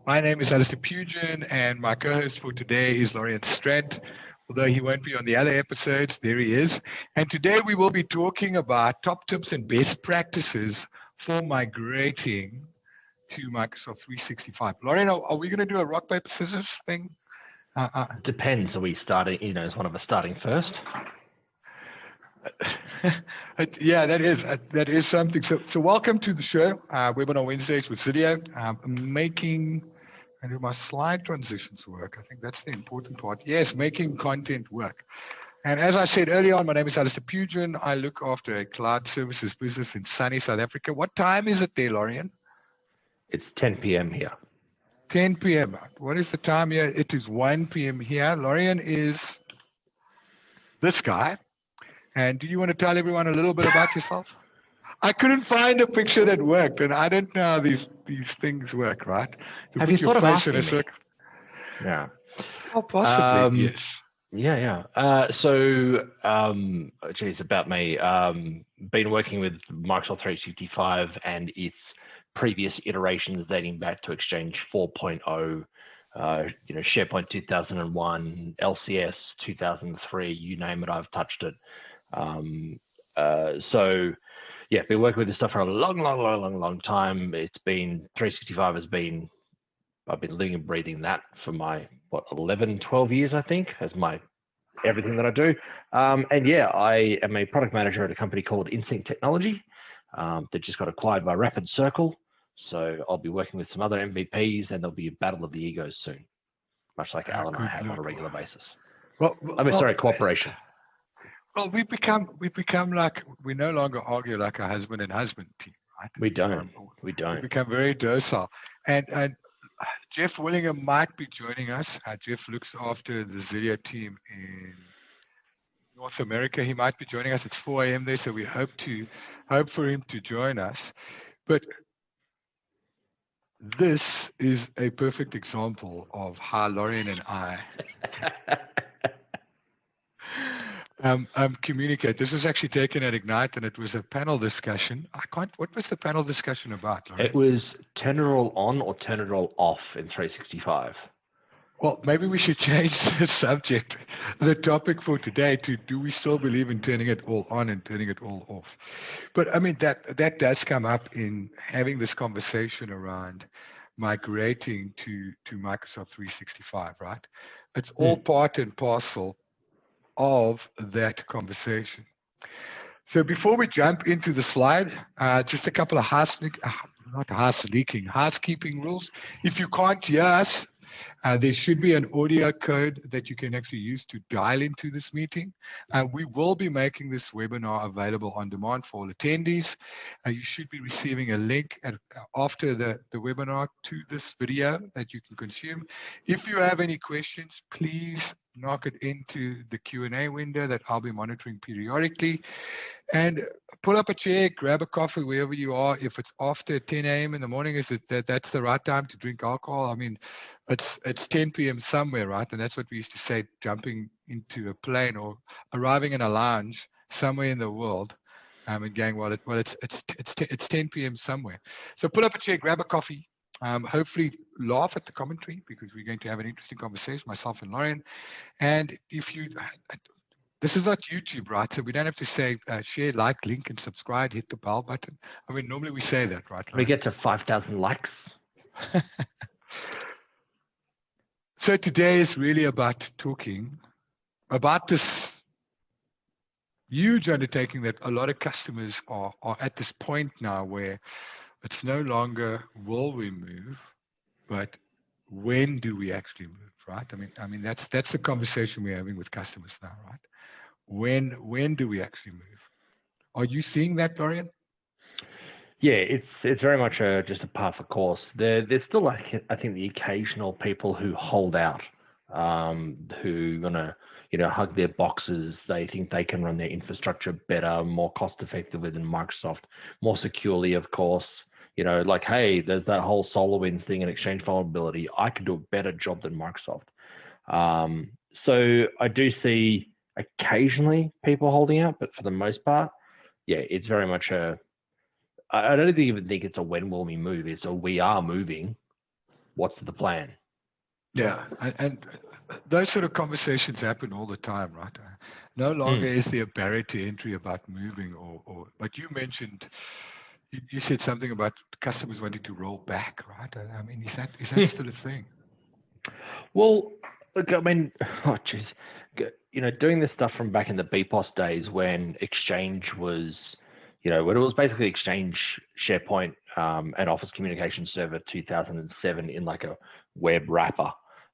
My name is Alistair Pugin, and my co-host for today is Loryan Strant. Although he won't be on the other episodes, there he is. And today we will be talking about top tips and best practices for migrating to Microsoft 365. Loryan, are we going to do a rock, paper, scissors thing? Depends. Are we starting, is one of us starting first? Yeah, that is something. So welcome to the show, Webinar Wednesdays with Video. And do my slide transitions work? I think that's the important part. Yes, making content work. And as I said earlier on, my name is Alistair Pugin. I look after a cloud services business in sunny South Africa. What time is it there, Loryan? It's 10 p.m. here. 10 p.m. What is the time here? It is 1 p.m. here. Loryan is this guy. And do you want to tell everyone a little bit about yourself? I couldn't find a picture that worked, and I don't know how these things work, right? Have you thought of asking me? Yeah. Oh, possibly, yes. Yeah. Geez, about me. Been working with Microsoft 365 and its previous iterations dating back to Exchange 4.0, SharePoint 2001, LCS 2003, you name it, I've touched it. Been working with this stuff for a long time. It's been 365 I've been living and breathing that for my 11, 12 years, I think, as my everything that I do. I am a product manager at a company called Insync Technology that just got acquired by Rapid Circle. So I'll be working with some other MVPs, and there'll be a battle of the egos soon, much like Al and I have on a regular basis. Cooperation. Well, we become like, we no longer argue like a husband and husband team, right? We don't. We become very docile. And Jeff Willingham might be joining us. Jeff looks after the Zelia team in North America. He might be joining us. It's 4 a.m. there, so we hope for him to join us. But this is a perfect example of how Loryan and I communicate. This was actually taken at Ignite, and it was a panel discussion. What was the panel discussion about, Loryan? It was turn it all on or turn it all off in 365. Well, maybe we should change the subject, the topic for today, to do we still believe in turning it all on and turning it all off? But I mean, that does come up in having this conversation around migrating to Microsoft 365, right? It's all part and parcel of that conversation. So before we jump into the slide, just a couple of housekeeping rules. If you can't hear us, there should be an audio code that you can actually use to dial into this meeting. We will be making this webinar available on demand for all attendees. You should be receiving a link after the webinar to this video that you can consume. If you have any questions, please knock it into the Q&A window that I'll be monitoring periodically. And pull up a chair, grab a coffee wherever you are. If it's after 10 a.m. in the morning, that's the right time to drink alcohol? I mean, it's 10 p.m. somewhere, right? And that's what we used to say, jumping into a plane or arriving in a lounge somewhere in the world and going, it's 10 p.m. somewhere. So pull up a chair, grab a coffee. Hopefully laugh at the commentary, because we're going to have an interesting conversation, myself and Loryan. And this is not YouTube, right? So we don't have to say share, like, link, and subscribe, hit the bell button. I mean, normally we say that, right? We get to 5,000 likes. So today is really about talking about this huge undertaking that a lot of customers are at this point now, where it's no longer will we move, but when do we actually move, right? I mean that's the conversation we're having with customers now, right? When do we actually move? Are you seeing that, Loryan? Yeah, it's very much just a par for course. There's still, like, I think, the occasional people who hold out, who gonna hug their boxes. They think they can run their infrastructure better, more cost effectively than Microsoft, more securely, of course. Like, hey, there's that whole SolarWinds thing and Exchange vulnerability. I can do a better job than Microsoft. So I do see occasionally people holding out, but for the most part, yeah, it's very much I don't even think it's a when will we move. It's a we are moving. what's the plan? Yeah, and those sort of conversations happen all the time, right? No longer is there a barrier to entry about moving, but you mentioned, you said something about customers wanting to roll back, right? I mean, is that still a thing? Well, look, I mean, oh, geez, doing this stuff from back in the BPOS days when Exchange was, when it was basically Exchange, SharePoint, and Office Communication Server 2007 in like a web wrapper,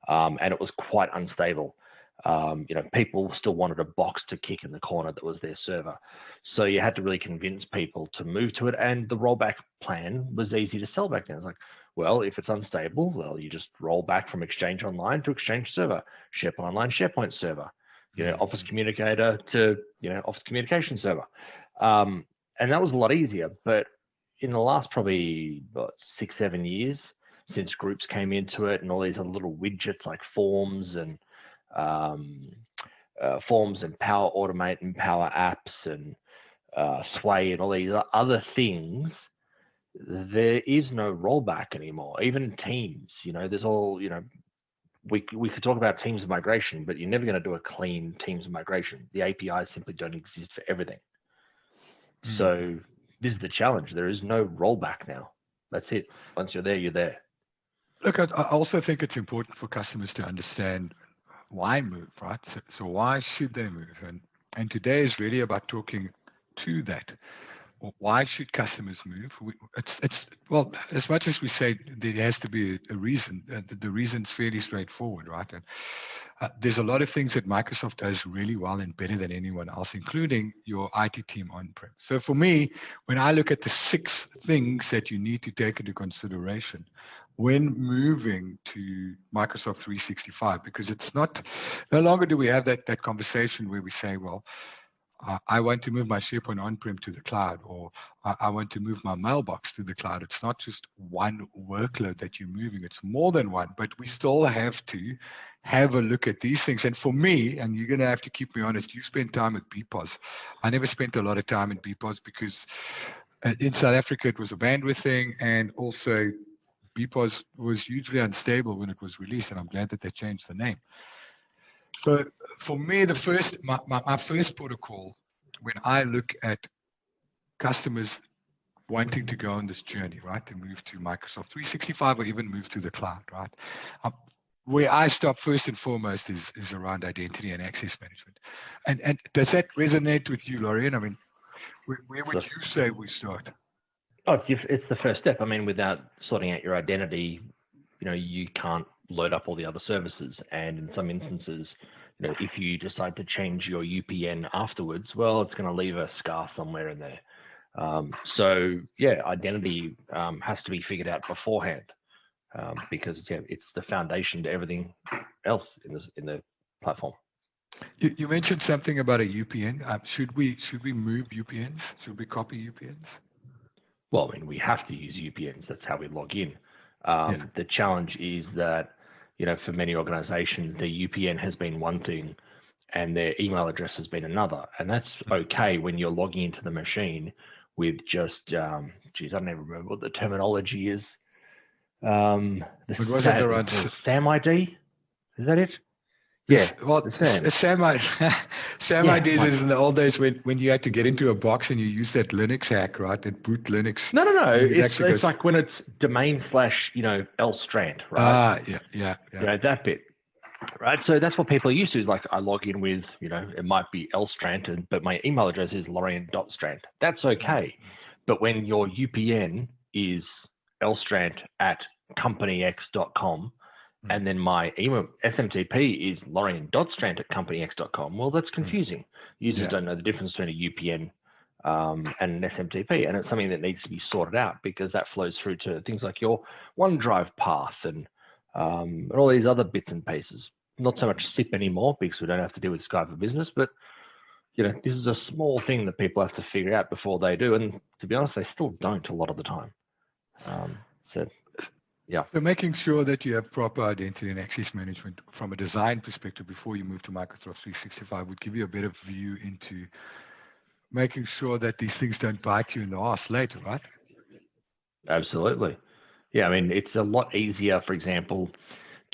and it was quite unstable. People still wanted a box to kick in the corner that was their server. So you had to really convince people to move to it. And the rollback plan was easy to sell back then. It's like, well, if it's unstable, well, you just roll back from Exchange Online to Exchange Server, SharePoint Online, SharePoint Server, Office Communicator to, Office Communication Server. And that was a lot easier. But in the last probably 6-7 years, since groups came into it and all these other little widgets like forms and Power Automate and Power Apps and Sway and all these other things, there is no rollback anymore. Even Teams, there's all, we could talk about Teams migration, but you're never going to do a clean Teams migration. The APIs simply don't exist for everything. So this is the challenge. There is no rollback now. That's it. Once you're there, you're there. Look, I also think it's important for customers to understand why move, right? So why should they move? And today is really about talking to that. Why should customers move? Well, as much as we say there has to be a reason, the reason's fairly straightforward, right? And there's a lot of things that Microsoft does really well and better than anyone else, including your IT team on-prem. So for me, when I look at the 6 things that you need to take into consideration when moving to Microsoft 365, because it's no longer do we have that conversation where we say, well, I want to move my SharePoint on-prem to the cloud, or I want to move my mailbox to the cloud. It's not just one workload that you're moving, it's more than one, but we still have to have a look at these things. And for me, and you're going to have to keep me honest, you spend time at BPOS. I never spent a lot of time in BPOS because in South Africa, it was a bandwidth thing, and also BPOS was hugely unstable when it was released, and I'm glad that they changed the name. So for me, my first protocol, when I look at customers wanting to go on this journey, right, to move to Microsoft 365 or even move to the cloud, right, where I stop first and foremost is around identity and access management. And does that resonate with you, Loryan? I mean, where would you say we start? Oh, it's the first step. I mean, without sorting out your identity, you can't load up all the other services. And in some instances, if you decide to change your UPN afterwards, well, it's going to leave a scar somewhere in there. So yeah, identity has to be figured out beforehand because it's the foundation to everything else in the platform. You mentioned something about a UPN. Should we move UPNs? Should we copy UPNs? Well, I mean, we have to use UPNs. That's how we log in. The challenge is that, for many organizations, their UPN has been one thing and their email address has been another. And that's okay when you're logging into the machine with just, I don't even remember what the terminology is. SAM ID? Is that it? Yeah, well, SAM IDs is in the old days when you had to get into a box and you use that Linux hack, right? That boot Linux. No. It's like when it's domain / Strant, right? Yeah. That bit, right? So that's what people are used to. Is like I log in with, it might be Strant, but my email address is Loryan.Strant. That's okay. But when your UPN is lstrant@companyx.com, and then my email SMTP is Loryan.Strant@companyx.com. Well, that's confusing. Users don't know the difference between a UPN and an SMTP, and it's something that needs to be sorted out because that flows through to things like your OneDrive path and all these other bits and pieces. Not so much SIP anymore because we don't have to deal with Skype for Business, but this is a small thing that people have to figure out before they do, and to be honest, they still don't a lot of the time. So making sure that you have proper identity and access management from a design perspective before you move to Microsoft 365 would give you a better view into making sure that these things don't bite you in the ass later, right? Absolutely. Yeah, I mean, it's a lot easier, for example,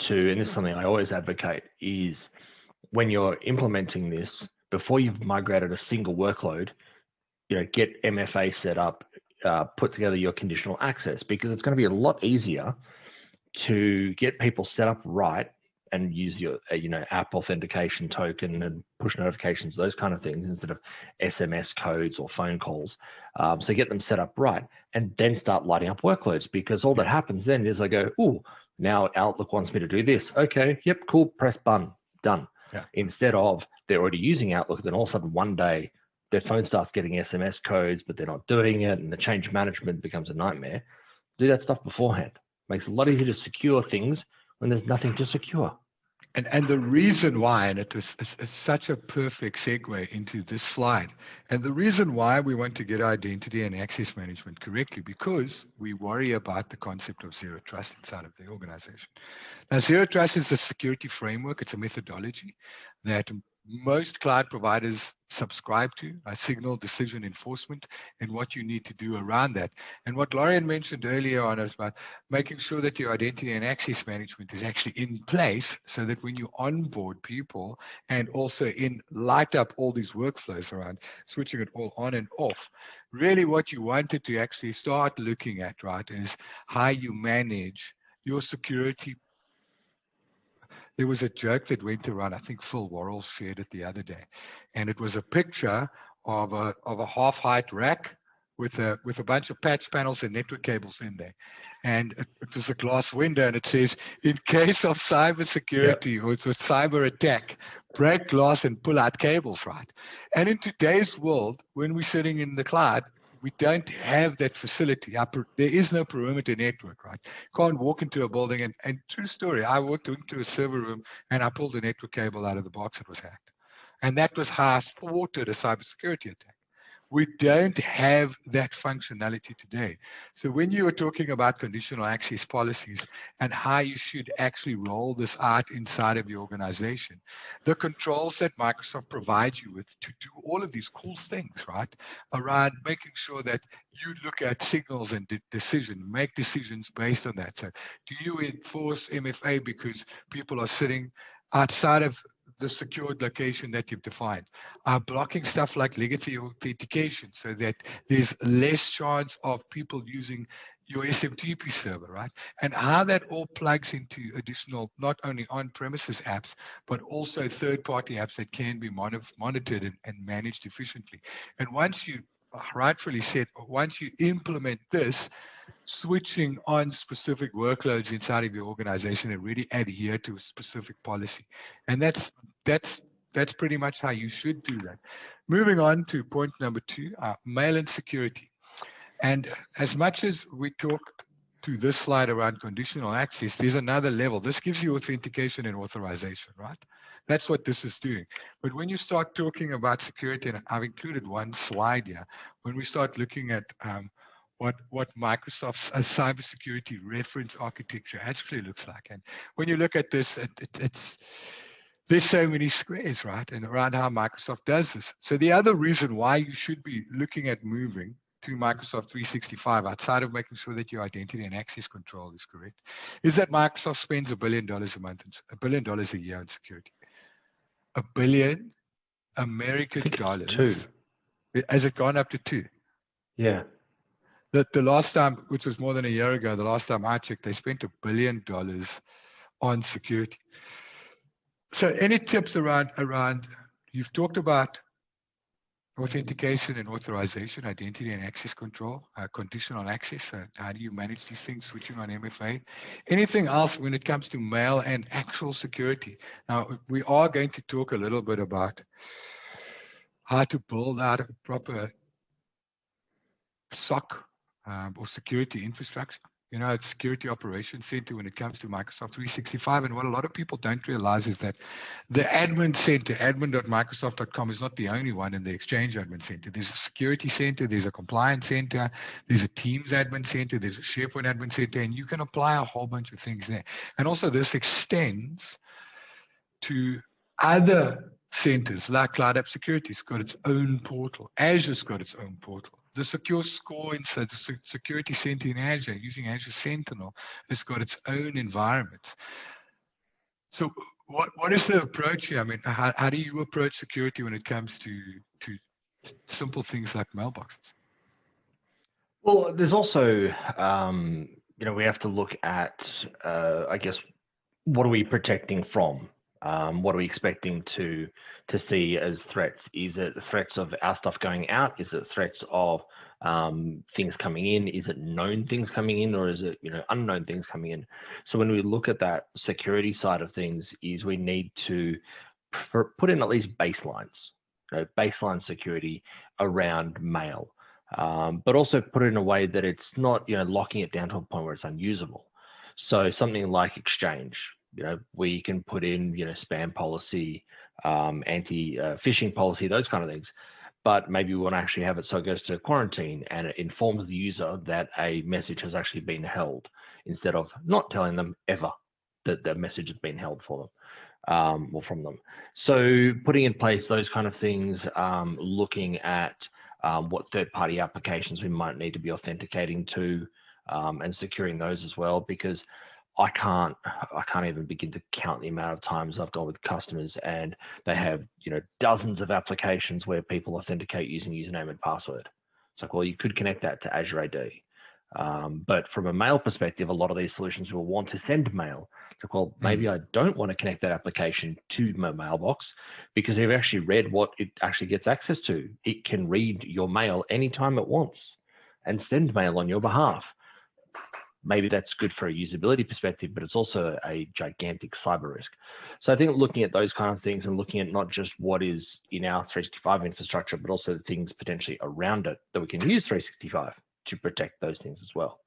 and this is something I always advocate, is when you're implementing this, before you've migrated a single workload, get MFA set up, put together your conditional access, because it's going to be a lot easier to get people set up right and use your app authentication token and push notifications, those kind of things, instead of SMS codes or phone calls. So get them set up right and then start lighting up workloads, because all that happens then is I go, oh, now Outlook wants me to do this. Okay, yep, cool, press button, done. Yeah. Instead of they're already using Outlook, then all of a sudden one day their phone starts getting SMS codes, but they're not doing it, and the change management becomes a nightmare. Do that stuff beforehand. Makes it a lot easier to secure things when there's nothing to secure. And the reason why, and it's such a perfect segue into this slide, and the reason why we want to get identity and access management correctly, because we worry about the concept of zero trust inside of the organization. Now, zero trust is a security framework. It's a methodology that most cloud providers subscribe to, a signal decision enforcement, and what you need to do around that. And what Loryan mentioned earlier on is about making sure that your identity and access management is actually in place, so that when you onboard people and also light up all these workflows around switching it all on and off, really what you wanted to actually start looking at, right, is how you manage your security. There was a joke that went around, I think Phil Worrell shared it the other day, and it was a picture of a half-height rack with a bunch of patch panels and network cables in there. And it was a glass window, and it says, in case of cybersecurity or it's a cyber attack, break glass and pull out cables, right? And in today's world, when we're sitting in the cloud, we don't have that facility. There is no perimeter network, right? Can't walk into a building, and true story, I walked into a server room and I pulled a network cable out of the box that was hacked. And that was how I thwarted a cybersecurity attack. We don't have that functionality today. So when you are talking about conditional access policies and how you should actually roll this out inside of your organization, the controls that Microsoft provides you with to do all of these cool things, right, around making sure that you look at signals and make decisions based on that. So do you enforce MFA because people are sitting outside of the secured location that you've defined, blocking stuff like legacy authentication so that there's less chance of people using your SMTP server, right? And how that all plugs into additional, not only on-premises apps, but also third-party apps that can be monitored and managed efficiently. And once you rightfully said, once you implement this, switching on specific workloads inside of your organization and really adhere to a specific policy. And that's pretty much how you should do that. Moving on to point number 2, mail and security. And as much as we talk to this slide around conditional access, there's another level. This gives you authentication and authorization, right? That's what this is doing. But when you start talking about security, and I've included one slide here, when we start looking at what Microsoft's cybersecurity reference architecture actually looks like. And when you look at this, there's so many squares, right? And around how Microsoft does this. So the other reason why you should be looking at moving to Microsoft 365, outside of making sure that your identity and access control is correct, is that Microsoft spends $1 billion a month, $1 billion a year on security. $1 billion American dollars. 2. Has it gone up to 2? Yeah. The last time, which was more than a year ago, the last time I checked, they spent $1 billion on security. So any tips around, you've talked about authentication and authorization, identity and access control, conditional access. How do you manage these things, switching on MFA? Anything else when it comes to mail and actual security? Now, we are going to talk a little bit about how to build out a proper SOC or security infrastructure. It's Security Operations Center when it comes to Microsoft 365. And what a lot of people don't realize is that the admin center, admin.microsoft.com, is not the only one in the Exchange admin center. There's a security center, there's a compliance center, there's a Teams admin center, there's a SharePoint admin center, and you can apply a whole bunch of things there. And also this extends to other centers like Cloud App Security. It's got its own portal. Azure's got its own portal. the secure score inside the security center in Azure, using Azure Sentinel, has got its own environment. So what is the approach here? I mean, how do you approach security when it comes to simple things like mailboxes? Well, there's also, we have to look at, I guess, what are we protecting from? What are we expecting to see as threats? Is it threats of our stuff going out? Is it threats of things coming in? Is it known things coming in, or is it unknown things coming in? So when we look at that security side of things, is we need to put in at least baselines, baseline security around mail, but also put it in a way that it's not locking it down to a point where it's unusable. So something like Exchange. We can put in, spam policy, anti-phishing policy, those kind of things. But maybe we want to actually have it so it goes to quarantine and it informs the user that a message has actually been held, instead of not telling them ever that the message has been held for them or from them. So putting in place those kind of things, looking at what third-party applications we might need to be authenticating to, and securing those as well, because I can't even begin to count the amount of times I've gone with customers and they have, dozens of applications where people authenticate using username and password. It's like, well, you could connect that to Azure AD. But from a mail perspective, a lot of these solutions will want to send mail. It's like, well, maybe I don't want to connect that application to my mailbox, because they've actually read what it actually gets access to. It can read your mail anytime it wants and send mail on your behalf. Maybe that's good for a usability perspective, but it's also a gigantic cyber risk. So I think looking at those kind of things and looking at not just what is in our 365 infrastructure, but also the things potentially around it that we can use 365 to protect those things as well.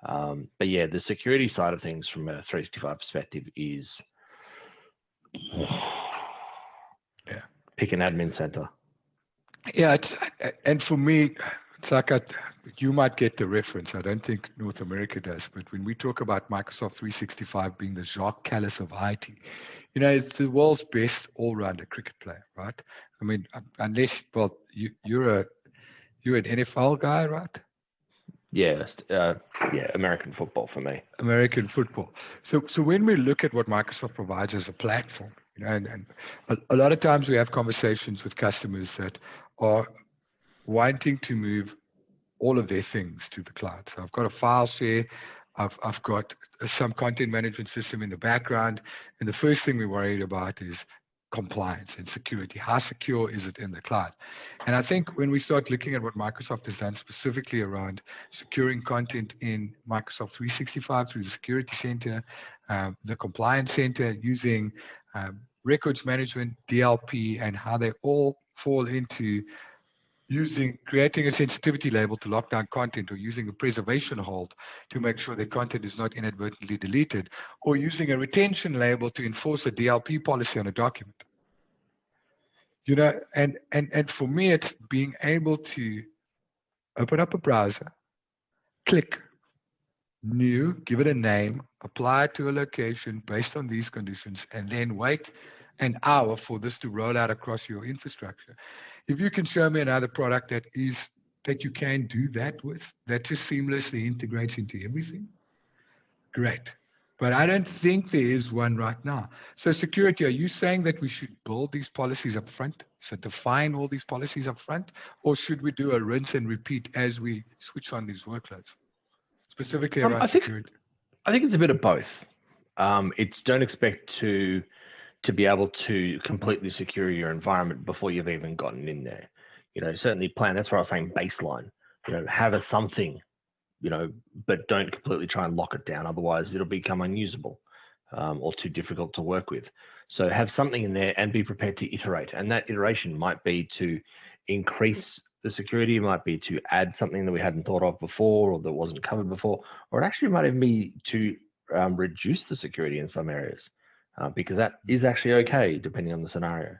But yeah, the security side of things from a 365 perspective is pick an admin center. Yeah, and for me, it's like you might get the reference. I don't think North America does, but when we talk about Microsoft 365 being the Jacques Kallis of IT, it's the world's best all-rounder cricket player, right? I mean, unless, well, you're an NFL guy, right? Yes, American football for me. American football. So when we look at what Microsoft provides as a platform, and a lot of times we have conversations with customers that are wanting to move all of their things to the cloud. So I've got a file share, I've got some content management system in the background, and the first thing we're worried about is compliance and security. How secure is it in the cloud? And I think when we start looking at what Microsoft has done specifically around securing content in Microsoft 365 through the Security Center, the Compliance Center, using records management, DLP, and how they all fall into creating a sensitivity label to lock down content, or using a preservation hold to make sure that content is not inadvertently deleted, or using a retention label to enforce a DLP policy on a document. And for me, it's being able to open up a browser, click new, give it a name, apply it to a location based on these conditions, and then wait an hour for this to roll out across your infrastructure. If you can show me another product that you can do that with, that just seamlessly integrates into everything, great. But I don't think there is one right now. So security, are you saying that we should build these policies up front? So define all these policies up front, or should we do a rinse and repeat as we switch on these workloads, specifically around security? I think it's a bit of both. Don't expect to be able to completely secure your environment before you've even gotten in there. Certainly plan. That's where I was saying baseline. Have a something, but don't completely try and lock it down. Otherwise, it'll become unusable or too difficult to work with. So have something in there and be prepared to iterate. And that iteration might be to increase the security, might be to add something that we hadn't thought of before or that wasn't covered before, or it actually might even be to reduce the security in some areas. Because that is actually okay, depending on the scenario.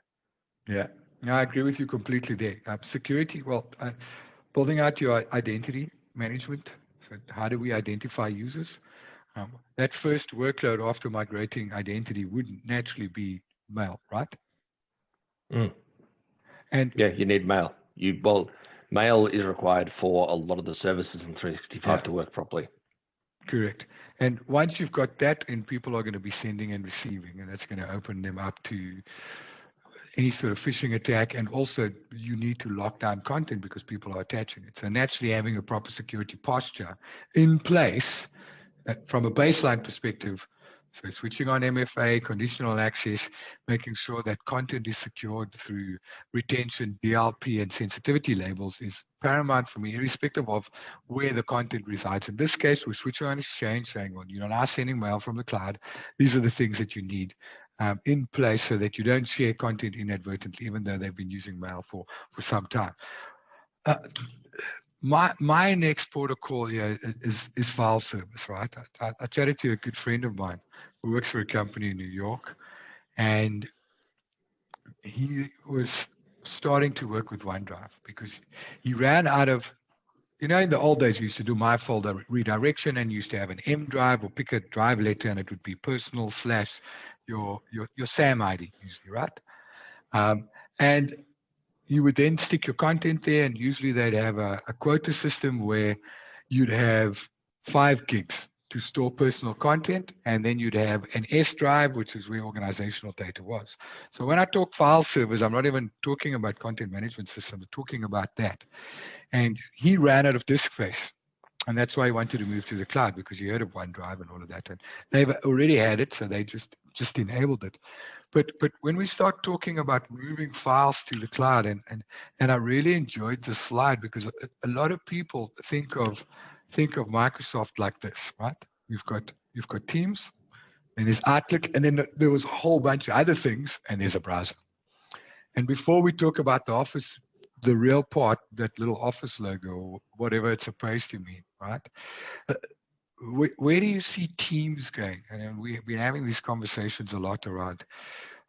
Yeah, I agree with you completely there. Security, well, building out your identity management. So how do we identify users? That first workload after migrating identity would naturally be mail, right? Mm. And yeah, you need mail. Mail is required for a lot of the services in 365 Yeah, to work properly. correct. And once you've got that, and people are going to be sending and receiving, and that's going to open them up to any sort of phishing attack. And also, you need to lock down content because people are attaching it. So naturally, having a proper security posture in place from a baseline perspective. So switching on MFA, conditional access, making sure that content is secured through retention, DLP, and sensitivity labels is paramount for me, irrespective of where the content resides. In this case, we're switching on Exchange, saying, well, you're now sending mail from the cloud. These are the things that you need in place so that you don't share content inadvertently, even though they've been using mail for some time. Uh, my next protocol here is file service, right? I chatted to a good friend of mine who works for a company in New York, and he was starting to work with OneDrive because he ran out of, in the old days, you used to do my folder redirection and you used to have an M drive or pick a drive letter and it would be personal / your SAM ID usually, right? And you would then stick your content there, and usually they'd have a quota system where you'd have 5 gigs to store personal content, and then you'd have an S drive, which is where organizational data was. So when I talk file servers, I'm not even talking about content management systems, I'm talking about that. And he ran out of disk space. And that's why he wanted to move to the cloud, because he heard of OneDrive and all of that. And they've already had it, so they just enabled it. But when we start talking about moving files to the cloud, and I really enjoyed this slide because a lot of people think of Microsoft like this, right? You've got Teams, and there's Outlook, and then there was a whole bunch of other things, and there's a browser. And before we talk about the Office, the real part, that little Office logo, or whatever it's supposed to mean, right? Where do you see Teams going? And we've been having these conversations a lot around.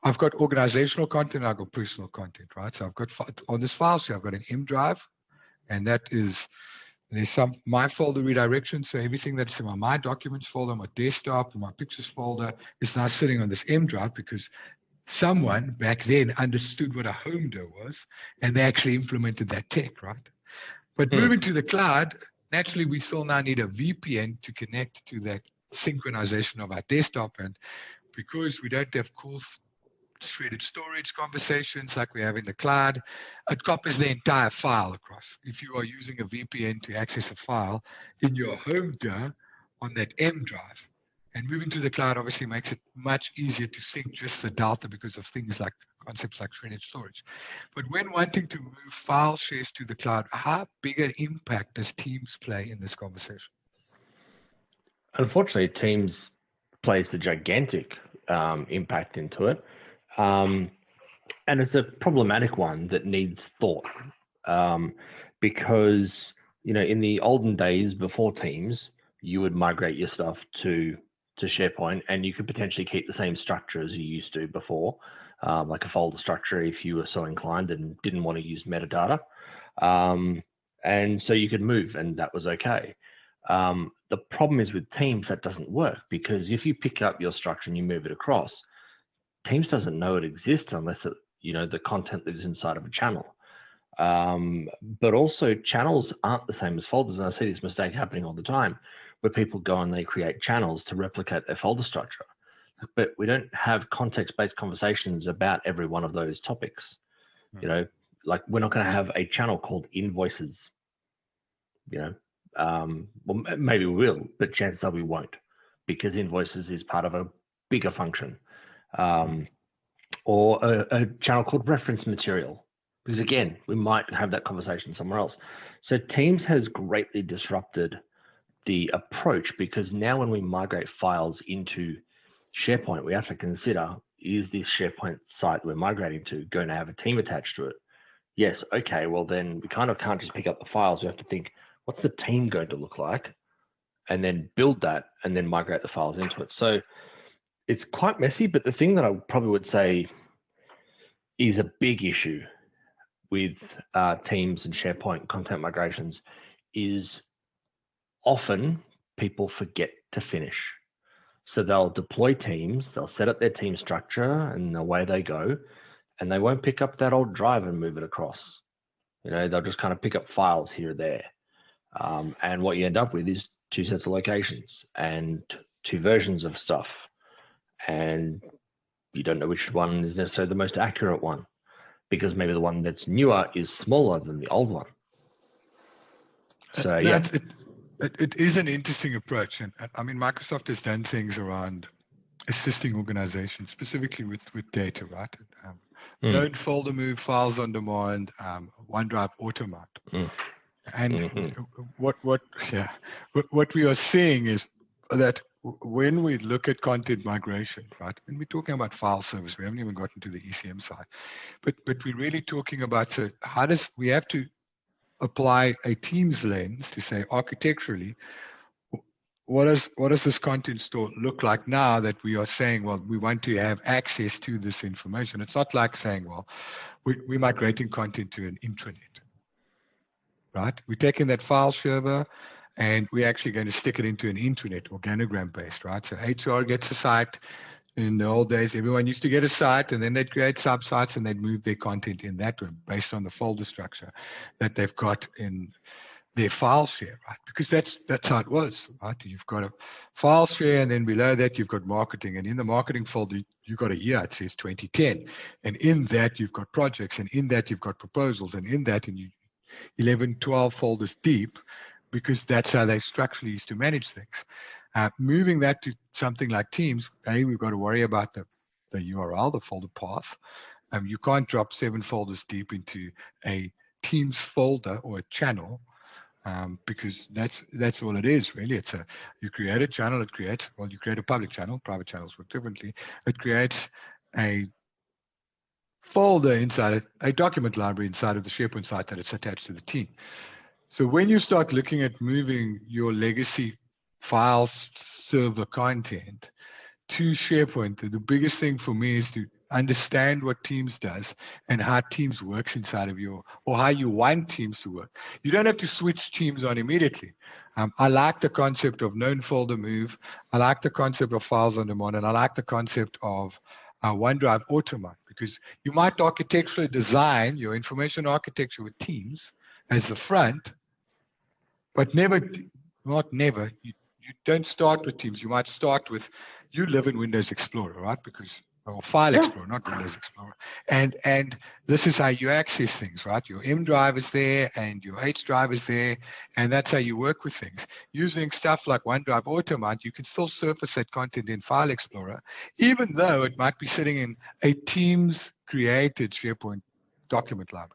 I've got organizational content, I've got personal content, right? So I've got on this file, so I've got an M drive, and there's some my folder redirection. So everything that's in my documents folder, my desktop, my pictures folder is now sitting on this M drive because someone back then understood what a home door was, and they actually implemented that tech, right? But moving to the cloud, naturally, we still now need a VPN to connect to that synchronization of our desktop. And because we don't have cool threaded storage conversations like we have in the cloud, it copies the entire file across. If you are using a VPN to access a file in your home dir on that M drive, and moving to the cloud obviously makes it much easier to sync just the delta because of things like concepts like threaded storage. But when wanting to move file shares to the cloud, how big an impact does Teams play in this conversation? Unfortunately, Teams plays a gigantic impact into it. And it's a problematic one that needs thought because, in the olden days before Teams, you would migrate your stuff to SharePoint, and you could potentially keep the same structure as you used to before, like a folder structure if you were so inclined and didn't want to use metadata. And so you could move, and that was okay. The problem is with Teams, that doesn't work, because if you pick up your structure and you move it across, Teams doesn't know it exists unless the content lives inside of a channel. But also, channels aren't the same as folders, and I see this mistake happening all the time, where people go and they create channels to replicate their folder structure. But we don't have context-based conversations about every one of those topics. Like we're not going to have a channel called invoices. Well, maybe we will, but chances are we won't, because invoices is part of a bigger function. Or a channel called reference material, because again, we might have that conversation somewhere else. So Teams has greatly disrupted the approach, because now when we migrate files into SharePoint, we have to consider, is this SharePoint site we're migrating to going to have a team attached to it? Yes, okay, well then we kind of can't just pick up the files. We have to think, what's the team going to look like? And then build that and then migrate the files into it. So it's quite messy, but the thing that I probably would say is a big issue with Teams and SharePoint content migrations is often people forget to finish. So they'll deploy Teams, they'll set up their team structure, and away they go, and they won't pick up that old drive and move it across. They'll just kind of pick up files here or there. And what you end up with is two sets of locations and two versions of stuff. And you don't know which one is necessarily the most accurate one, because maybe the one that's newer is smaller than the old one. So yeah. It is an interesting approach. And I mean, Microsoft has done things around assisting organizations, specifically with data, right? Don't folder move, files on demand, OneDrive Automate. And what we are seeing is that when we look at content migration, right, and we're talking about file service, we haven't even gotten to the ECM side, but we're really talking about, so we have to apply a Teams lens to say architecturally, what does this content store look like now that we are saying, well, we want to have access to this information? It's not like saying, well, we're migrating content to an intranet, right? We're taking that file server and we're actually going to stick it into an intranet, organogram based, right? So HR gets a site. In the old days, everyone used to get a site and then they'd create subsites and they'd move their content in that way based on the folder structure that they've got in their file share, right? Because that's how it was, right? You've got a file share, and then below that you've got marketing, and in the marketing folder you've got a year. It says 2010, and in that you've got projects, and in that you've got proposals, and in that, and you 11, 12 folders deep, because that's how they structurally used to manage things. Moving that to something like Teams, we've got to worry about the URL, the folder path. You can't drop 7 folders deep into a Teams folder or a channel. Because that's all it is, really. You create a channel, you create a public channel, private channels work differently. It creates a folder inside it, a document library inside of the SharePoint site that it's attached to the team. So when you start looking at moving your legacy file server content to SharePoint, the biggest thing for me is to understand what Teams does and how Teams works inside of or how you want Teams to work. You don't have to switch Teams on immediately. I like the concept of known folder move. I like the concept of files on demand, and I like the concept of OneDrive Automate, because you might architecturally design your information architecture with Teams as the front, but you don't start with Teams. You might start with, you live in Windows Explorer, right? Or File Explorer, not Windows Explorer. And this is how you access things, right? Your M drive is there and your H drive is there, and that's how you work with things. Using stuff like OneDrive Automate, you can still surface that content in File Explorer, even though it might be sitting in a Teams created SharePoint document library.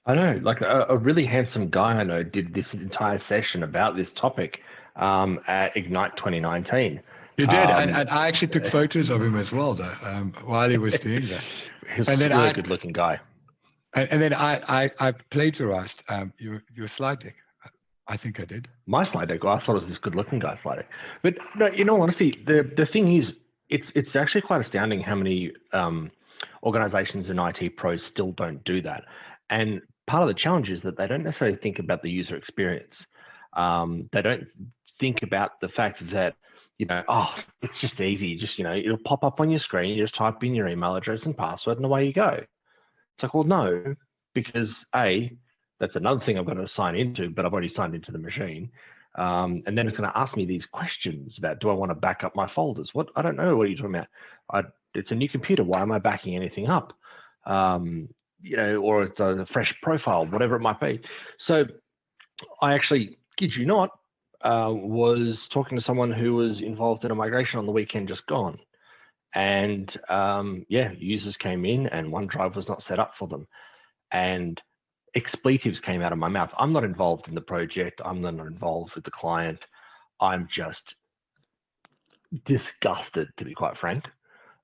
I know, like a really handsome guy I know did this entire session about this topic at Ignite 2019. You did, and I actually took photos of him as well, though, while he was doing that. He's a really good-looking guy. And then I plagiarized your slide deck. I think I did. My slide deck. I thought it was this good-looking guy slide deck. But no, in all honesty, the thing is, it's actually quite astounding how many organizations and IT pros still don't do that. And part of the challenge is that they don't necessarily think about the user experience. They don't think about the fact that, it's just easy. Just, it'll pop up on your screen. You just type in your email address and password and away you go. It's like, well, no, because that's another thing I've got to sign into, but I've already signed into the machine. And then it's going to ask me these questions about, do I want to back up my folders? What? I don't know. What are you talking about? It's a new computer. Why am I backing anything up? Or it's a fresh profile, whatever it might be. So I actually, kid you not, was talking to someone who was involved in a migration on the weekend just gone. And users came in and OneDrive was not set up for them. And expletives came out of my mouth. I'm not involved in the project. I'm not involved with the client. I'm just disgusted, to be quite frank,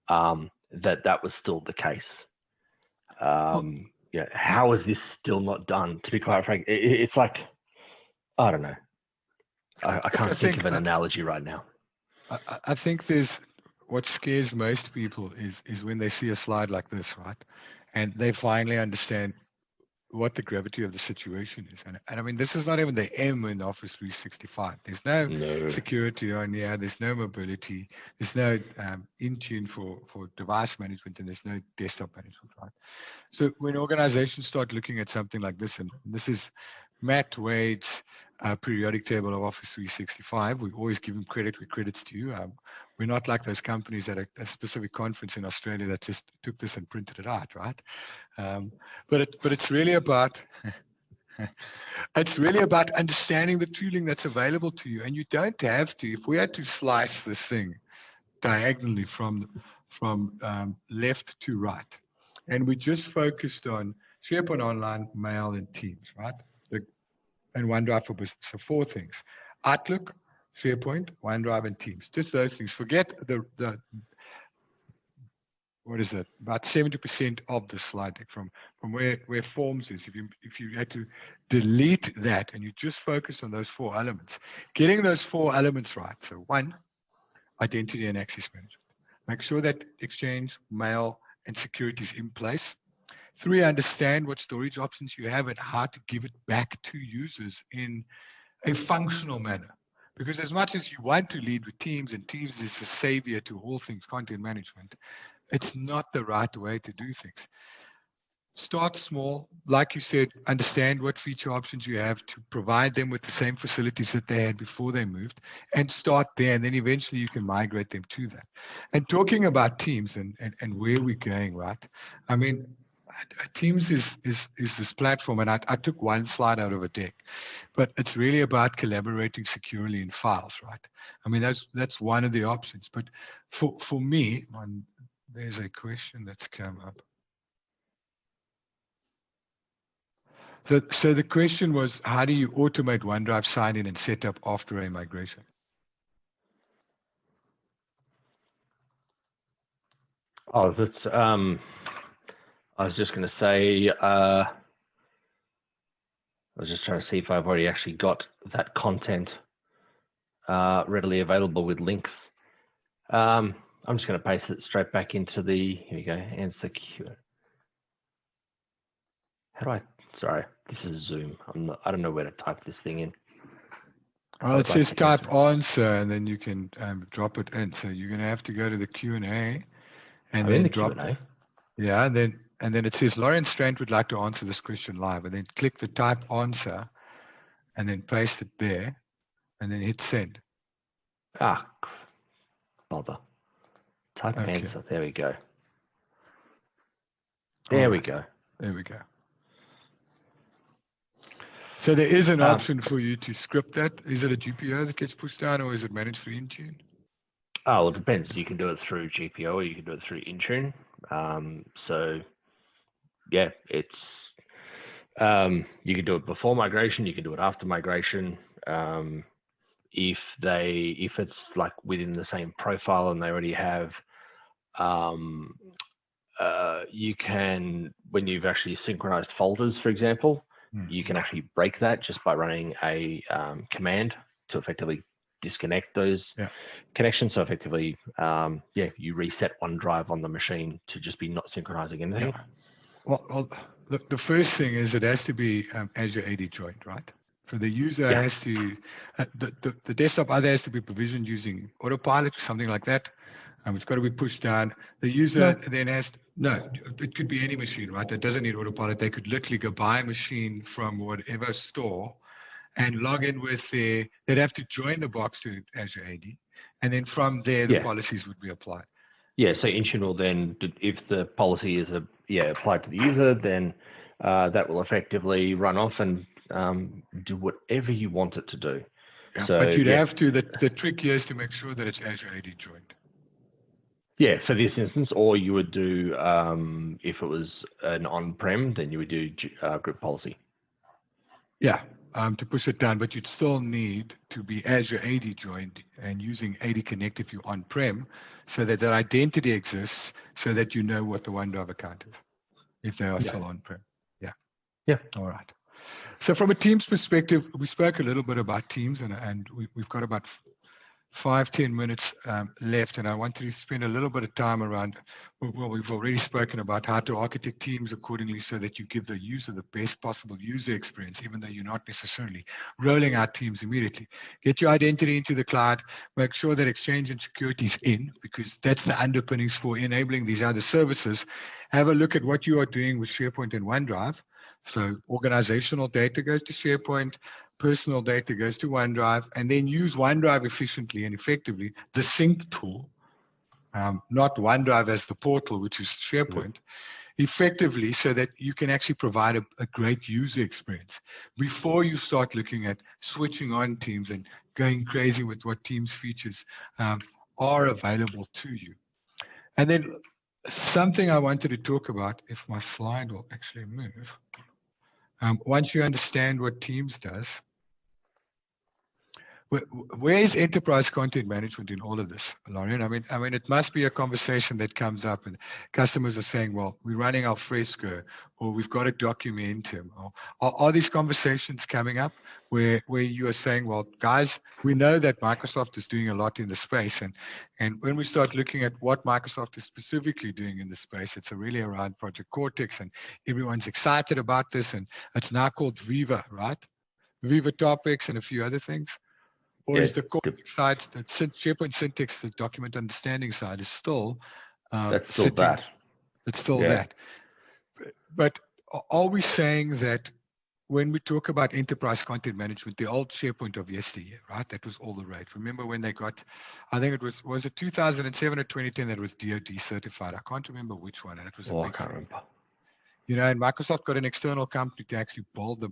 that was still the case. How is this still not done, to be quite frank? It's like, I don't know. I can't think of an analogy right now. I think what scares most people is when they see a slide like this, right? And they finally understand what the gravity of the situation is. And I mean, this is not even the M in Office 365. There's no security on here. There's no mobility. There's no Intune for device management, and there's no desktop management, right? So when organizations start looking at something like this, and this is Matt Wade's periodic table of Office 365, we always give him credit where credit's due. We're not like those companies at a specific conference in Australia that just took this and printed it out, right? But it's really about it's really about understanding the tooling that's available to you, and you don't have to. If we had to slice this thing diagonally from left to right, and we just focused on SharePoint Online, Mail, and Teams, right? And OneDrive for Business. So 4 things: Outlook, SharePoint, OneDrive, and Teams. Just those things. Forget the what is it? About 70% of the slide deck from where Forms is. If you had to delete that and you just focus on those 4 elements, getting those 4 elements right. So 1, identity and access management. Make sure that Exchange, Mail, and security is in place. 3, understand what storage options you have and how to give it back to users in a functional manner. Because as much as you want to lead with Teams, and Teams is a savior to all things content management, it's not the right way to do things. Start small. Like you said, understand what feature options you have to provide them with the same facilities that they had before they moved, and start there, and then eventually you can migrate them to that. And talking about Teams and where we're going, right? I mean, Teams is this platform, and I took one slide out of a deck, but it's really about collaborating securely in files, right? I mean, that's one of the options. But for me, there's a question that's come up. So the question was, how do you automate OneDrive sign-in and setup after a migration? Oh, that's I was just going to say, I was just trying to see if I've already actually got that content readily available with links. I'm just going to paste it straight back into the, here we go, and secure. How do I, sorry, this is Zoom. I don't know where to type this thing in. Well, it says type answer, and then you can drop it in. So you're going to have to go to the Q&A and then drop it. Yeah, and then it says Loryan Strant would like to answer this question live, and then click the type answer and then paste it there and then hit send. Ah, bother. Type answer. There we go. There we go. There we go. So there is an option for you to script that. Is it a GPO that gets pushed down, or is it managed through Intune? Oh, well, it depends. You can do it through GPO or you can do it through Intune. So yeah, it's you can do it before migration, you can do it after migration. If it's like within the same profile and they already have, you can, when you've actually synchronized folders, for example, you can actually break that just by running a command to effectively disconnect those connections. So effectively, you reset OneDrive on the machine to just be not synchronizing anything. Yeah. Well, the first thing is it has to be Azure AD joined, right? So the user has to, the desktop either has to be provisioned using Autopilot or something like that. It's got to be pushed down. The user then has to, it could be any machine, right? That doesn't need Autopilot. They could literally go buy a machine from whatever store and log in with they'd have to join the box to Azure AD. And then from there, the policies would be applied. Yeah, so Intune will then, if the policy is applied to the user, then that will effectively run off and do whatever you want it to do. Yeah, so, but you'd have to, the trick here is to make sure that it's Azure AD joined. Yeah, for this instance, or you would do, if it was an on-prem, then you would do group policy. Yeah, to push it down, but you'd still need to be Azure AD joined and using AD Connect if you're on-prem, so that that identity exists, so that you know what the OneDrive account is, if they are still on-prem. Yeah. All right. So from a Teams perspective, we spoke a little bit about Teams, and we've got about 5-10 minutes left, and I want to spend a little bit of time around, well, we've already spoken about how to architect teams accordingly so that you give the user the best possible user experience, even though you're not necessarily rolling out teams immediately. Get your identity into the cloud, make sure that Exchange and security is in, because that's the underpinnings for enabling these other services. Have a look at what you are doing with SharePoint and OneDrive. So organizational data goes to SharePoint, personal data goes to OneDrive, and then use OneDrive efficiently and effectively, the sync tool, not OneDrive as the portal, which is SharePoint, effectively so that you can actually provide a great user experience before you start looking at switching on Teams and going crazy with what Teams features are available to you. And then something I wanted to talk about, if my slide will actually move, once you understand what Teams does, where is enterprise content management in all of this, Loryan? I mean, it must be a conversation that comes up, and customers are saying, "Well, we're running al fresco, or we've got a Documentum." Or are these conversations coming up where you are saying, "Well, guys, we know that Microsoft is doing a lot in the space, and when we start looking at what Microsoft is specifically doing in the space, it's really around Project Cortex, and everyone's excited about this, and it's now called Viva, right? Viva Topics and a few other things." Or is the Cortex side, the SharePoint syntax, the document understanding side, is still that's still that. It's still that. But are we saying that when we talk about enterprise content management, the old SharePoint of yesteryear, right? That was all the rage. Remember when they got, I think it was it 2007 or 2010 that was DoD certified? I can't remember which one, and it was I can't remember. You know, and Microsoft got an external company to actually build the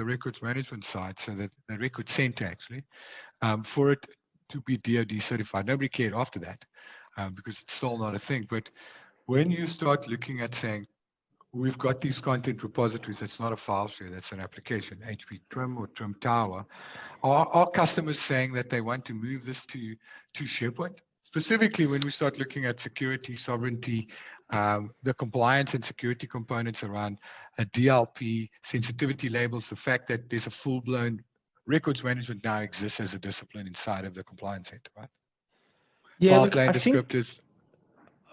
records management side, so that the record center actually, for it to be DoD certified. Nobody cared after that because it's still not a thing. But when you start looking at saying, we've got these content repositories, that's not a file share, that's an application, HP Trim or Trim Tower, are customers saying that they want to move this to SharePoint? Specifically, when we start looking at security, sovereignty, the compliance and security components around a DLP, sensitivity labels, the fact that there's a full-blown records management now exists as a discipline inside of the compliance center, right? Yeah, file plan descriptors.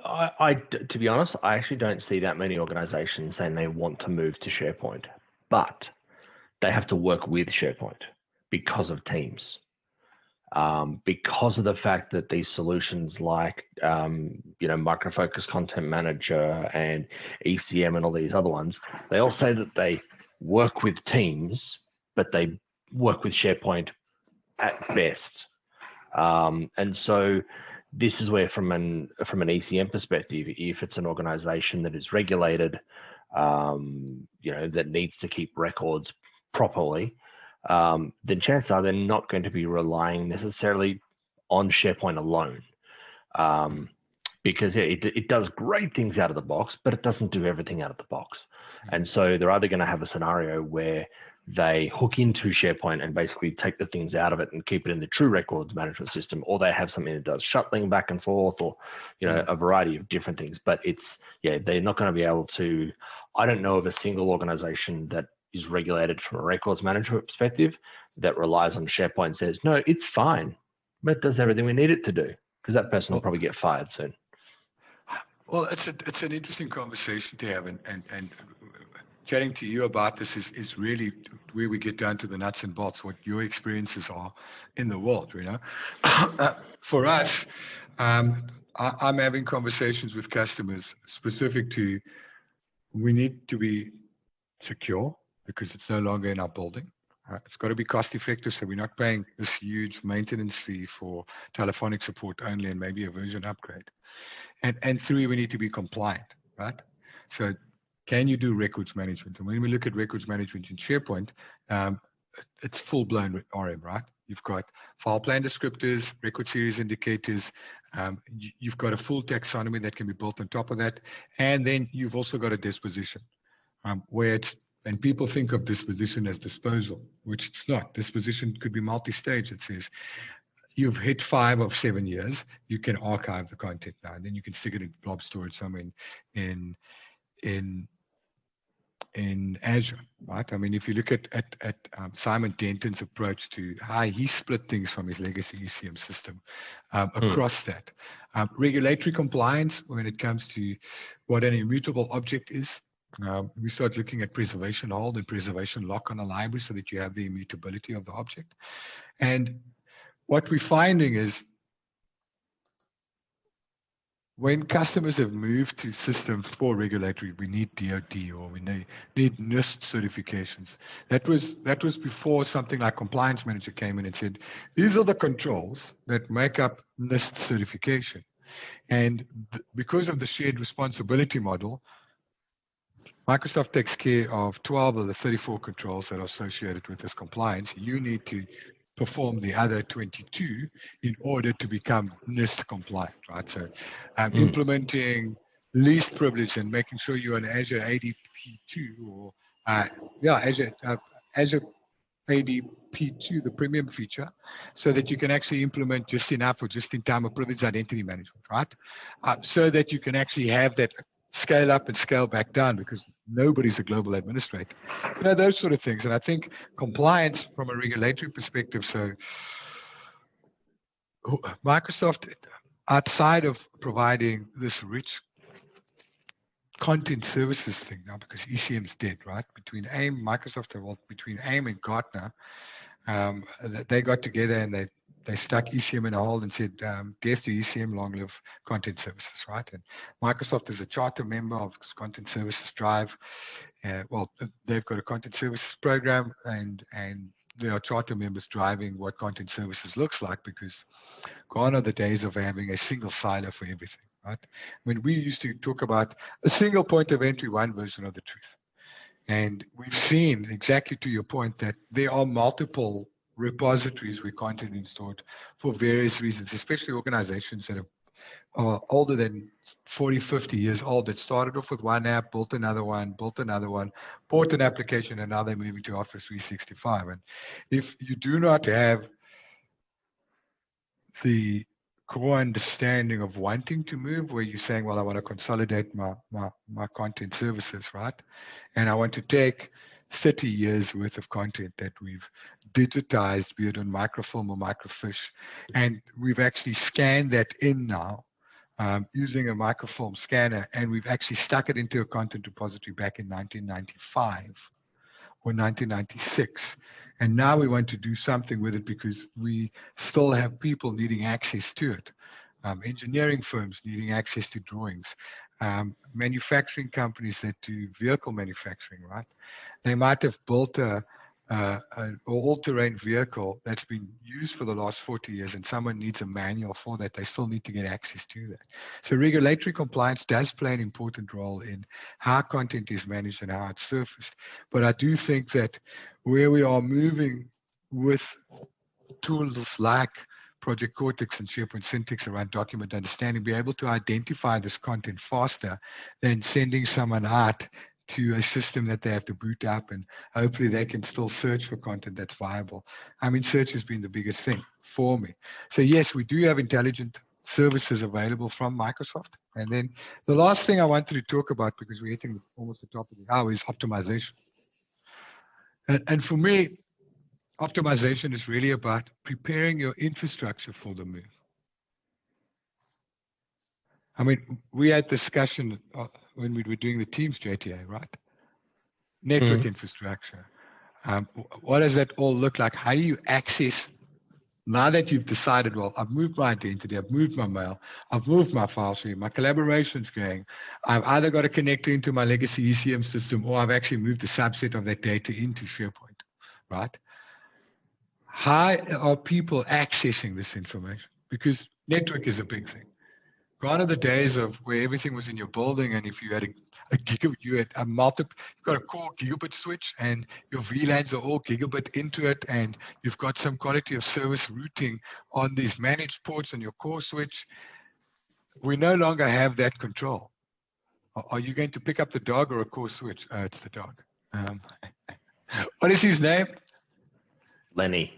To be honest, I actually don't see that many organizations saying they want to move to SharePoint, but they have to work with SharePoint because of Teams. Because of the fact that these solutions like Micro Focus Content Manager and ECM and all these other ones, they all say that they work with Teams, but they work with SharePoint at best. And so this is where, from an ECM perspective, if it's an organization that is regulated, that needs to keep records properly, then chances are they're not going to be relying necessarily on SharePoint alone, because it does great things out of the box, but it doesn't do everything out of the box. And so they're either going to have a scenario where they hook into SharePoint and basically take the things out of it and keep it in the true records management system, or they have something that does shuttling back and forth, or a variety of different things. But they're not going to be able to. I don't know of a single organization that is regulated from a records management perspective that relies on SharePoint and says, no, it's fine, but it does everything we need it to do, because that person will probably get fired soon. Well, it's an interesting conversation to have, and chatting to you about this is really where we get down to the nuts and bolts, what your experiences are in the world, For us, I'm having conversations with customers specific to, we need to be secure because it's no longer in our building. It's got to be cost effective, so we're not paying this huge maintenance fee for telephonic support only and maybe a version upgrade. And three, we need to be compliant, right? So can you do records management? And when we look at records management in SharePoint, it's full-blown RM, right? You've got file plan descriptors, record series indicators. You've got a full taxonomy that can be built on top of that. And then you've also got a disposition, where it's, and people think of disposition as disposal, which it's not. Disposition could be multi-stage. It says, you've hit 5 of 7 years, you can archive the content now, and then you can stick it in blob storage somewhere in in Azure, right? I mean, if you look at Simon Denton's approach to how he split things from his legacy ECM system across that. Regulatory compliance when it comes to what an immutable object is. We start looking at preservation hold and preservation lock on a library so that you have the immutability of the object. And what we're finding is when customers have moved to systems for regulatory, we need DoD or we need NIST certifications. That was before something like Compliance Manager came in and said, these are the controls that make up NIST certification. And because of the shared responsibility model, Microsoft takes care of 12 of the 34 controls that are associated with this compliance. You need to perform the other 22 in order to become NIST compliant, right? So implementing least privilege and making sure you're on Azure ADP2 or Azure ADP2, the premium feature, so that you can actually implement just enough or just in time of privileged identity management, right? So that you can actually have that scale up and scale back down because nobody's a global administrator. You know, those sort of things. And I think compliance from a regulatory perspective, so Microsoft, outside of providing this rich content services thing now, because ECM's dead, right? Between AIM, Microsoft, well, between AIM and Gartner, they got together and they stuck ECM in a hole and said, death to ECM, long live content services, right? And Microsoft is a charter member of Content Services Drive. Well, they've got a content services program and there are charter members driving what content services looks like because gone are the days of having a single silo for everything, right? When we used to talk about a single point of entry, one version of the truth. And we've seen, exactly to your point, that there are multiple repositories where content is stored for various reasons, especially organizations that are older than 40, 50 years old that started off with one app, built another one, bought an application, and now they're moving to Office 365. And if you do not have the core understanding of wanting to move, where you're saying, well, I want to consolidate my content services, right? And I want to take 30 years worth of content that we've digitized, be it on microfilm or microfiche, and we've actually scanned that in now using a microfilm scanner, and we've actually stuck it into a content repository back in 1995 or 1996. And now we want to do something with it because we still have people needing access to it. Engineering firms needing access to drawings. Manufacturing companies that do vehicle manufacturing, right? They might have built an all-terrain vehicle that's been used for the last 40 years and someone needs a manual for that. They still need to get access to that. So regulatory compliance does play an important role in how content is managed and how it's surfaced. But I do think that where we are moving with tools like Project Cortex and SharePoint Syntax around document understanding, be able to identify this content faster than sending someone out to a system that they have to boot up, and hopefully they can still search for content that's viable. I mean, search has been the biggest thing for me. So yes, we do have intelligent services available from Microsoft. And then the last thing I wanted to talk about, because we're hitting almost the top of the hour, is optimization. And for me, optimization is really about preparing your infrastructure for the move. I mean, we had discussion when we were doing the Teams JTA, right? Network infrastructure. What does that all look like? How do you access, now that you've decided, well, I've moved my identity, I've moved my mail, I've moved my file stream, my collaboration's going, I've either got to connect into my legacy ECM system or I've actually moved a subset of that data into SharePoint, right? How are people accessing this information? Because network is a big thing. Gone are the days of where everything was in your building, and if you had a gigabit, you had a you've got a core gigabit switch, and your VLANs are all gigabit into it, and you've got some quality of service routing on these managed ports on your core switch. We no longer have that control. Are you going to pick up the dog or a core switch? It's the dog. What is his name? Lenny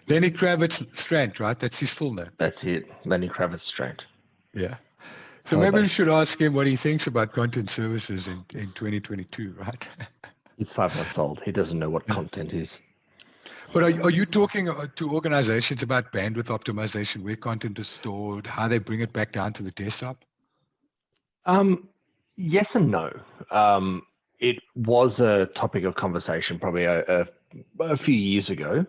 Kravitz Strant, right? That's his full name. That's it. Lenny Kravitz Strant. Yeah. So maybe we should ask him what he thinks about content services in 2022, right? He's 5 months old. He doesn't know what content is. But are you talking to organizations about bandwidth optimization, where content is stored, how they bring it back down to the desktop? Yes and no. It was a topic of conversation probably a few years ago,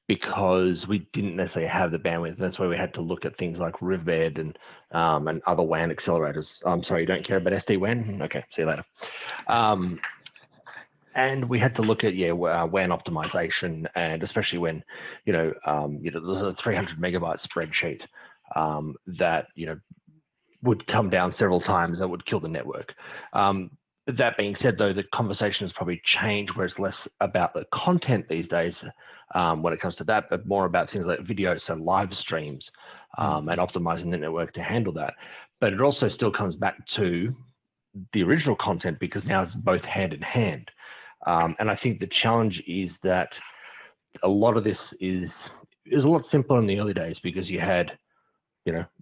because we didn't necessarily have the bandwidth. That's why we had to look at things like Riverbed and other WAN accelerators. I'm sorry, you don't care about SD-WAN? Okay, see you later. And we had to look at WAN optimization, and especially when there's a 300 megabyte spreadsheet that would come down several times that would kill the network. That being said, though, the conversation has probably changed, where it's less about the content these days when it comes to that, but more about things like video, so live streams, and optimizing the network to handle that. But it also still comes back to the original content, because now it's both hand in hand. And I think the challenge is that a lot of this is a lot simpler in the early days, because you had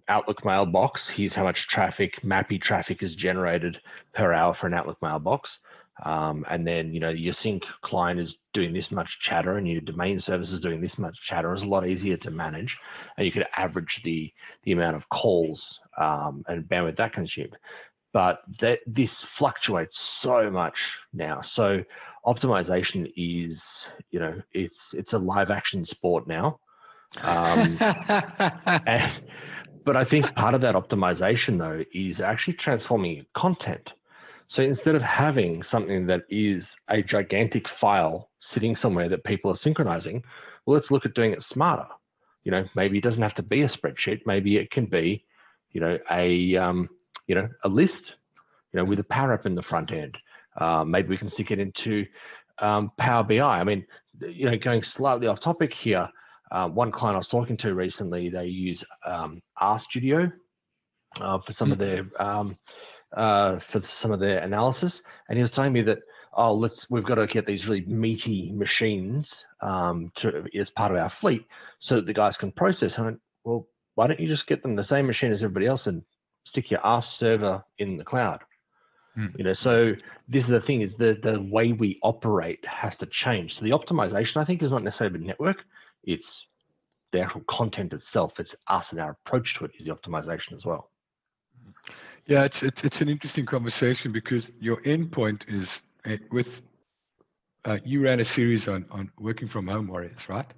Outlook mailbox. Here's how much traffic, MAPI traffic is generated per hour for an Outlook mailbox. And then, your sync client is doing this much chatter, and your domain service is doing this much chatter. It's a lot easier to manage, and you could average the amount of calls and bandwidth that consumed. But this fluctuates so much now. So optimization is, it's a live action sport now. But I think part of that optimization, though, is actually transforming content. So instead of having something that is a gigantic file sitting somewhere that people are synchronizing, well, let's look at doing it smarter. Maybe it doesn't have to be a spreadsheet. Maybe it can be, a list, with a power up in the front end. Maybe we can stick it into Power BI. I mean, going slightly off topic here, one client I was talking to recently, they use RStudio for some of their analysis, and he was telling me that we've got to get these really meaty machines as part of our fleet so that the guys can process. And I went, well, why don't you just get them the same machine as everybody else and stick your Arst server in the cloud? So this is the thing, is the way we operate has to change. So the optimization, I think, is not necessarily the network. It's the actual content itself. It's us, and our approach to it is the optimization as well. Yeah, it's an interesting conversation, because your endpoint is with you ran a series on working from home warriors, right?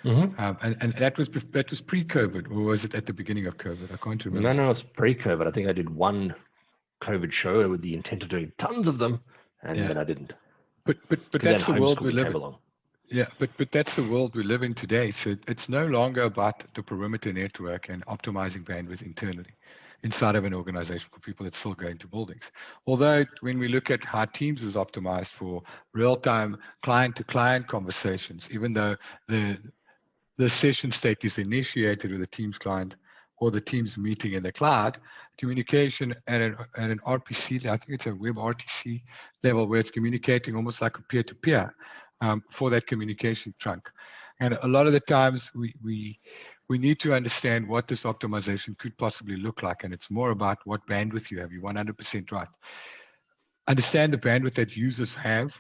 Mm-hmm. And that was pre-COVID, or was it at the beginning of COVID? I can't remember. No, it's pre-COVID. I think I did one COVID show with the intent of doing tons of them, and then I didn't. But that's the world we live in. Yeah, but that's the world we live in today. So it's no longer about the perimeter network and optimizing bandwidth internally inside of an organization for people that still go into buildings. Although when we look at how Teams is optimized for real-time client-to-client conversations, even though the session state is initiated with a Teams client or the Teams meeting in the cloud, communication at an RPC, I think it's a web RTC level, where it's communicating almost like a peer-to-peer for that communication trunk. And a lot of the times we need to understand what this optimization could possibly look like. And it's more about what bandwidth you have. You're 100% right. Understand the bandwidth that users have.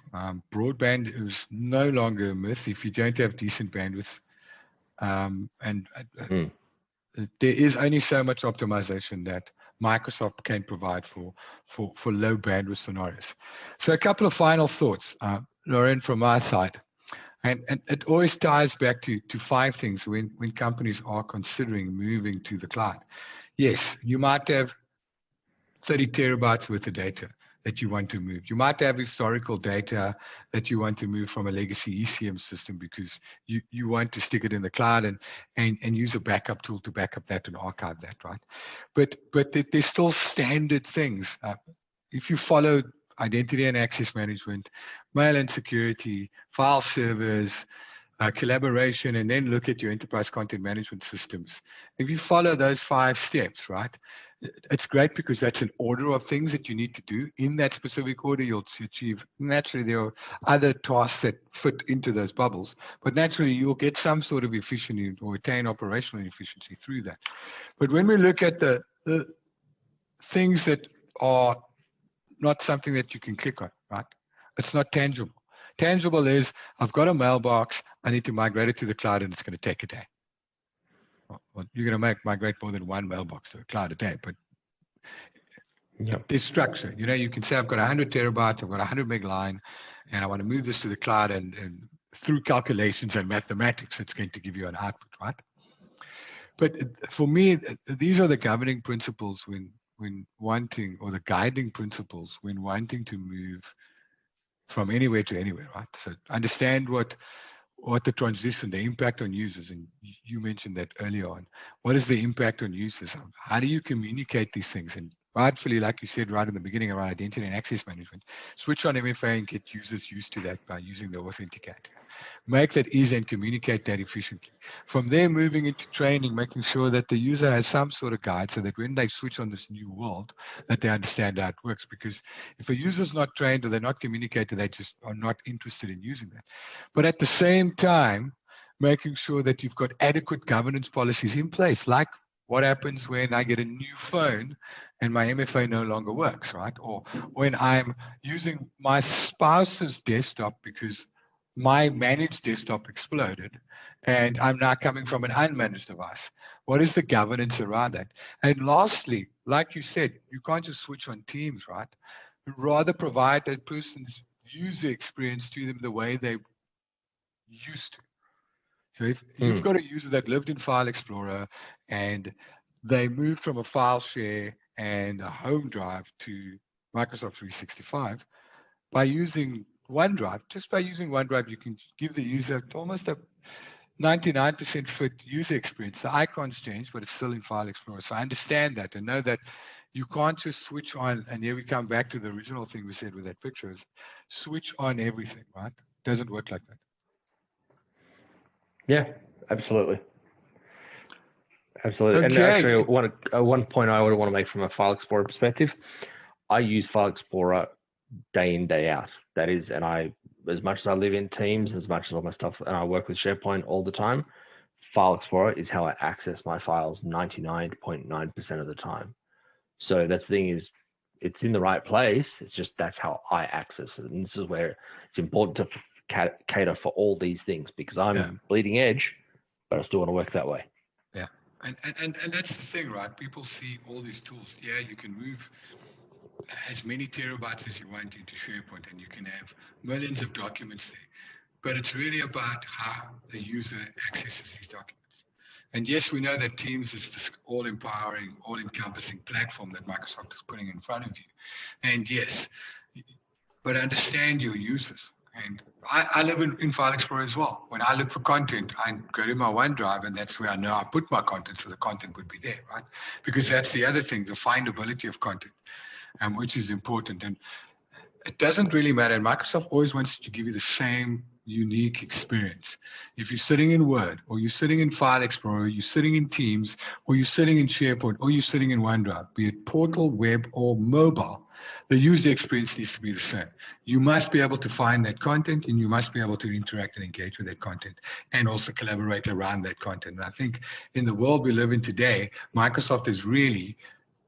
Broadband is no longer a myth if you don't have decent bandwidth. There is only so much optimization that Microsoft can provide for low bandwidth scenarios. So a couple of final thoughts, Loryan, from my side. And it always ties back to 5 things when companies are considering moving to the cloud. Yes, you might have 30 terabytes worth of data that you want to move. You might have historical data that you want to move from a legacy ECM system, because you want to stick it in the cloud and use a backup tool to back up that and archive that, right? But there's still standard things. If you follow identity and access management, mail and security, file servers, collaboration, and then look at your enterprise content management systems. If you follow those 5 steps, right, it's great, because that's an order of things that you need to do. In that specific order, you'll achieve. Naturally, there are other tasks that fit into those bubbles, but naturally, you'll get some sort of efficiency or attain operational efficiency through that. But when we look at the things that are not something that you can click on, right? It's not tangible. Tangible is, I've got a mailbox, I need to migrate it to the cloud, and it's going to take a day. Well, you're going to migrate more than one mailbox to the cloud a day, but there's structure. You can say, I've got 100 terabytes, I've got 100 meg line, and I want to move this to the cloud, and through calculations and mathematics, it's going to give you an output, right? But for me, these are the governing principles when wanting, or the guiding principles when wanting to move from anywhere to anywhere, right? So understand what the transition, the impact on users, and you mentioned that earlier on. What is the impact on users? How do you communicate these things? And rightfully, like you said right in the beginning around identity and access management, switch on MFA and get users used to that by using the authenticator. Make that easy and communicate that efficiently. From there, moving into training, making sure that the user has some sort of guide so that when they switch on this new world, that they understand how it works. Because if a user's not trained or they're not communicated, they just are not interested in using that. But at the same time, making sure that you've got adequate governance policies in place, like what happens when I get a new phone and my MFA no longer works, right? Or when I'm using my spouse's desktop because my managed desktop exploded and I'm now coming from an unmanaged device. What is the governance around that? And lastly, like you said, you can't just switch on Teams, right? Rather provide that person's user experience to them the way they used to. So if you've got a user that lived in File Explorer and they moved from a file share and a home drive to Microsoft 365, by using OneDrive, just by using OneDrive, you can give the user almost a 99% fit user experience. The icons change, but it's still in File Explorer. So I understand that and know that you can't just switch on, and here we come back to the original thing we said with that picture, is switch on everything, right? It doesn't work like that. Yeah, absolutely. Absolutely. Okay. And actually, one point I would want to make from a File Explorer perspective, I use File Explorer day in, day out. That is, and as much as I live in Teams, as much as all my stuff, and I work with SharePoint all the time, File Explorer is how I access my files 99.9% of the time. So that's the thing is, it's in the right place. It's just that's how I access it. And this is where it's important to cater for all these things, because I'm bleeding edge, but I still want to work that way. Yeah. And that's the thing, right? People see all these tools. Yeah, you can move as many terabytes as you want into SharePoint, and you can have millions of documents there. But it's really about how the user accesses these documents. And yes, we know that Teams is this all-empowering, all-encompassing platform that Microsoft is putting in front of you. And yes, but understand your users. And I live in File Explorer as well. When I look for content, I go to my OneDrive, and that's where I know I put my content, so the content would be there, right? Because that's the other thing, the findability of content, which is important. And it doesn't really matter. And Microsoft always wants to give you the same unique experience. If you're sitting in Word, or you're sitting in File Explorer, or you're sitting in Teams, or you're sitting in SharePoint, or you're sitting in OneDrive, be it portal, web, or mobile, the user experience needs to be the same. You must be able to find that content, and you must be able to interact and engage with that content, and also collaborate around that content. And I think in the world we live in today, Microsoft has really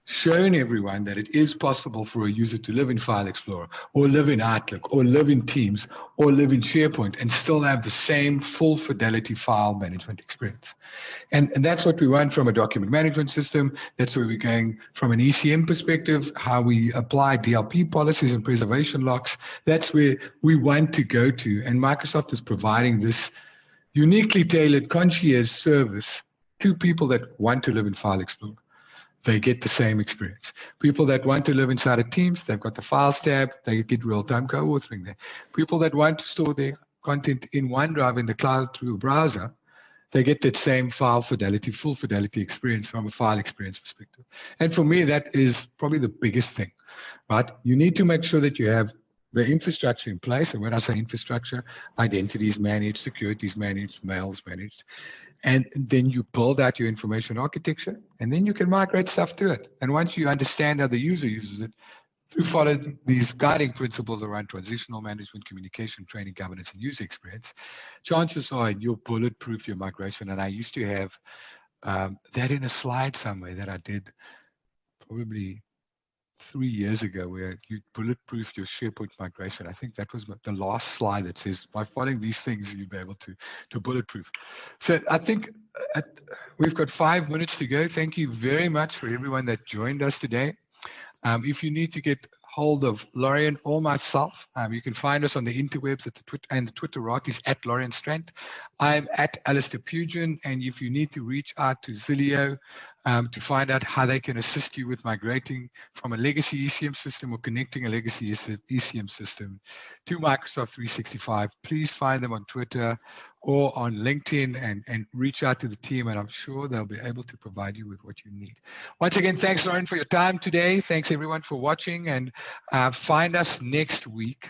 shown everyone that it is possible for a user to live in File Explorer, or live in Outlook, or live in Teams, or live in SharePoint, and still have the same full fidelity file management experience. And that's what we want from a document management system. That's where we're going from an ECM perspective, how we apply DLP policies and preservation locks. That's where we want to go to. And Microsoft is providing this uniquely tailored concierge service to people that want to live in File Explorer. They get the same experience. People that want to live inside of Teams, they've got the Files tab, they get real-time co-authoring there. People that want to store their content in OneDrive in the cloud through a browser, they get that same file fidelity, full fidelity experience from a file experience perspective. And for me, that is probably the biggest thing, right? You need to make sure that you have the infrastructure in place. And when I say infrastructure, identity is managed, security is managed, mail is managed. And then you build out your information architecture, and then you can migrate stuff to it. And once you understand how the user uses it, you follow these guiding principles around transitional management, communication, training, governance, and user experience, chances are you'll bulletproof your migration. And I used to have that in a slide somewhere that I did probably 3 years ago where you bulletproofed your SharePoint migration. I think that was the last slide that says by following these things, you'll be able to bulletproof. So I think we've got 5 minutes to go. Thank you very much for everyone that joined us today. If you need to get hold of Loryan or myself, you can find us on the interwebs at the Twitter is at Loryan Strant. I'm at Alistair Pugin, and if you need to reach out to Zilio to find out how they can assist you with migrating from a legacy ECM system or connecting a legacy ECM system to Microsoft 365, please find them on Twitter or on LinkedIn and reach out to the team, and I'm sure they'll be able to provide you with what you need. Once again, thanks, Loryan, for your time today. Thanks, everyone, for watching, and find us next week.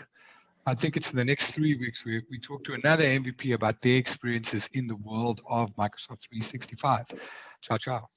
I think it's in the next 3 weeks. We talk to another MVP about their experiences in the world of Microsoft 365. Ciao, ciao.